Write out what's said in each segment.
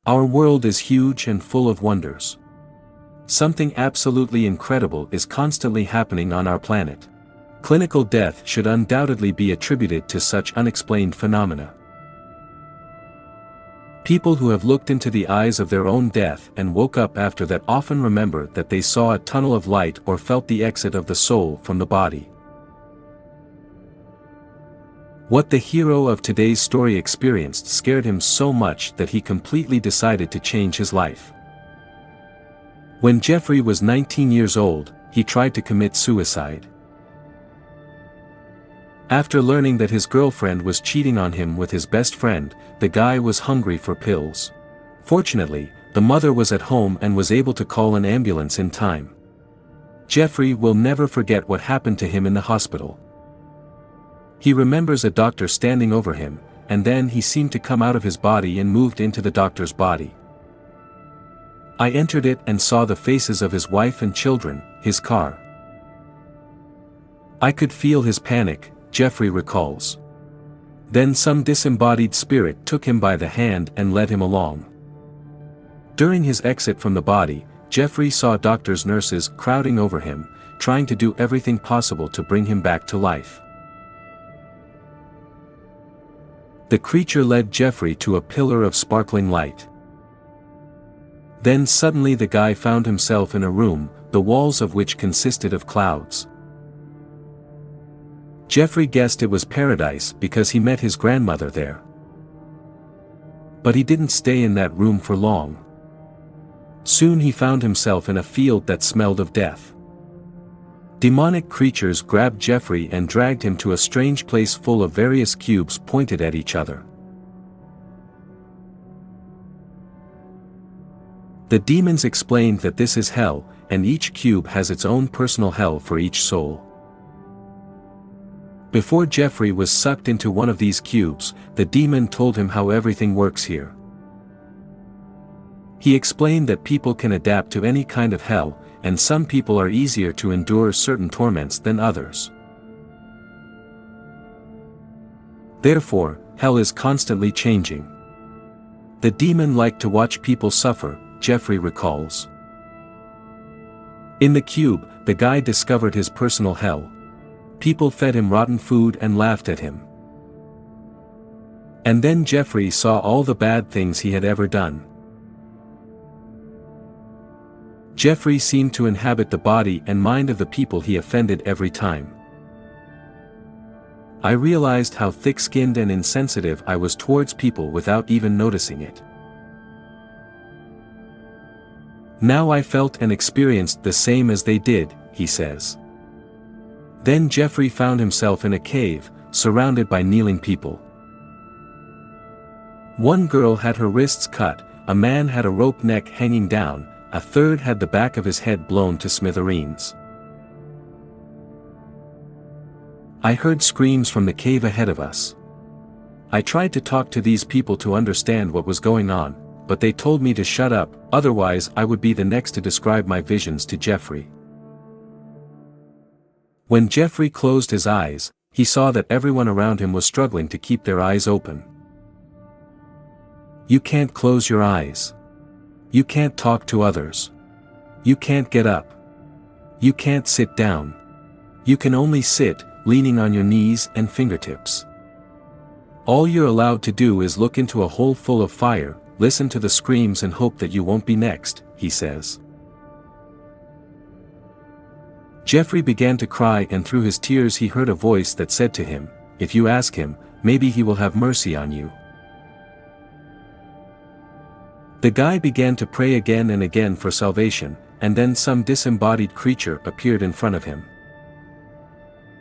Our world is huge and full of wonders. Something absolutely incredible is constantly happening on our planet. Clinical death should undoubtedly be attributed to such unexplained phenomena. People who have looked into the eyes of their own death and woke up after that often remember that they saw a tunnel of light or felt the exit of the soul from the body. What the hero of today's story experienced scared him so much that he completely decided to change his life. When Jeffrey was 19 years old, he tried to commit suicide. After learning that his girlfriend was cheating on him with his best friend, the guy was hungry for pills. Fortunately, the mother was at home and was able to call an ambulance in time. Jeffrey will never forget what happened to him in the hospital. He remembers a doctor standing over him, and then he seemed to come out of his body and moved into the doctor's body. I entered it and saw the faces of his wife and children, his car. I could feel his panic, Jeffrey recalls. Then some disembodied spirit took him by the hand and led him along. During his exit from the body, Jeffrey saw doctors, nurses crowding over him, trying to do everything possible to bring him back to life. The creature led Jeffrey to a pillar of sparkling light. Then suddenly the guy found himself in a room, the walls of which consisted of clouds. Jeffrey guessed it was paradise because he met his grandmother there. But he didn't stay in that room for long. Soon he found himself in a field that smelled of death. Demonic creatures grabbed Jeffrey and dragged him to a strange place full of various cubes pointed at each other. The demons explained that this is hell, and each cube has its own personal hell for each soul. Before Jeffrey was sucked into one of these cubes, the demon told him how everything works here. He explained that people can adapt to any kind of hell, and some people are easier to endure certain torments than others. Therefore, hell is constantly changing. The demon liked to watch people suffer, Jeffrey recalls. In the cube, the guy discovered his personal hell. People fed him rotten food and laughed at him. And then Jeffrey saw all the bad things he had ever done. Jeffrey seemed to inhabit the body and mind of the people he offended every time. I realized how thick-skinned and insensitive I was towards people without even noticing it. Now I felt and experienced the same as they did, he says. Then Jeffrey found himself in a cave, surrounded by kneeling people. One girl had her wrists cut, a man had a rope neck hanging down, a third had the back of his head blown to smithereens. I heard screams from the cave ahead of us. I tried to talk to these people to understand what was going on, but they told me to shut up, otherwise I would be the next to describe my visions to Jeffrey. When Jeffrey closed his eyes, he saw that everyone around him was struggling to keep their eyes open. You can't close your eyes. You can't talk to others. You can't get up. You can't sit down. You can only sit, leaning on your knees and fingertips. All you're allowed to do is look into a hole full of fire, listen to the screams and hope that you won't be next, he says. Jeffrey began to cry, and through his tears he heard a voice that said to him, "If you ask him, maybe he will have mercy on you." The guy began to pray again and again for salvation, and then some disembodied creature appeared in front of him.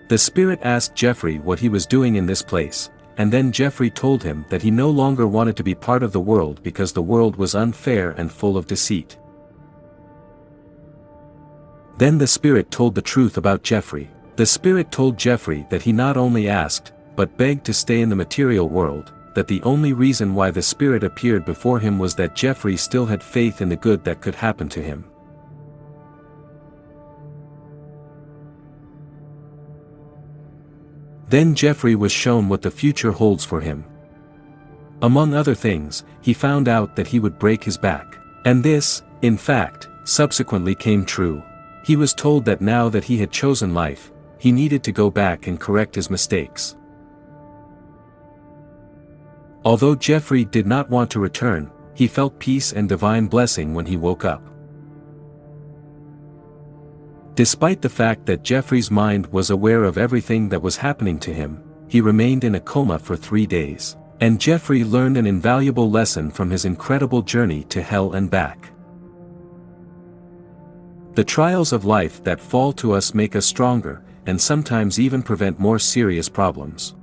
The spirit asked Jeffrey what he was doing in this place, and then Jeffrey told him that he no longer wanted to be part of the world because the world was unfair and full of deceit. Then the spirit told the truth about Jeffrey. The spirit told Jeffrey that he not only asked, but begged to stay in the material world, that the only reason why the spirit appeared before him was that Jeffrey still had faith in the good that could happen to him. Then Jeffrey was shown what the future holds for him. Among other things, he found out that he would break his back. And this, in fact, subsequently came true. He was told that now that he had chosen life, he needed to go back and correct his mistakes. Although Jeffrey did not want to return, he felt peace and divine blessing when he woke up. Despite the fact that Jeffrey's mind was aware of everything that was happening to him, he remained in a coma for 3 days. And Jeffrey learned an invaluable lesson from his incredible journey to hell and back. The trials of life that fall to us make us stronger, and sometimes even prevent more serious problems.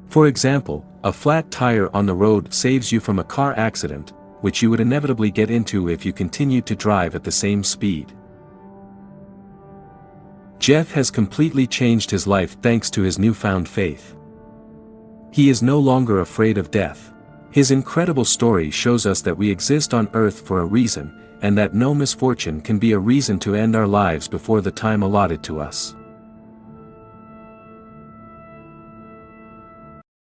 For example, a flat tire on the road saves you from a car accident, which you would inevitably get into if you continued to drive at the same speed. Jeff has completely changed his life thanks to his newfound faith. He is no longer afraid of death. His incredible story shows us that we exist on earth for a reason, and that no misfortune can be a reason to end our lives before the time allotted to us.